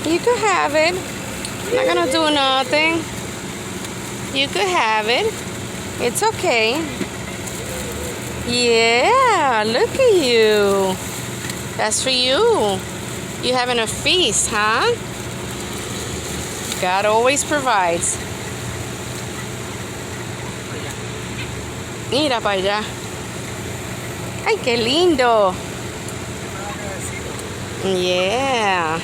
You could have it. I'm not gonna do nothing. You could have it. It's okay. Yeah, look at you. That's for you. You having a feast, huh? God always provides. Mira para allá. Ay, qué lindo. Yeah.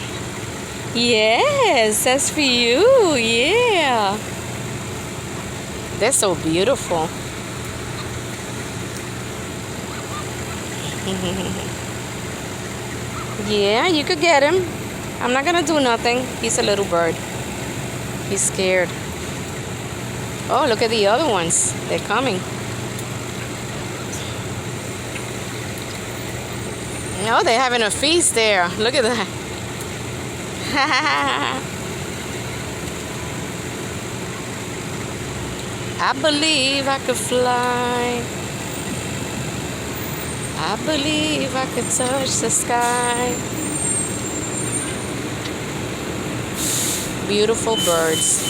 Yes, that's for you. Yeah. They're so beautiful. Yeah, you could get him. I'm not gonna do nothing. He's a little bird. He's scared. Oh, look at the other ones. They're coming. Oh, they're having a feast there. Look at that. I believe I could fly. I believe I could touch the sky. Beautiful birds.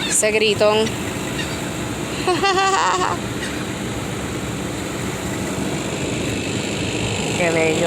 Ese gritón. Qué bello.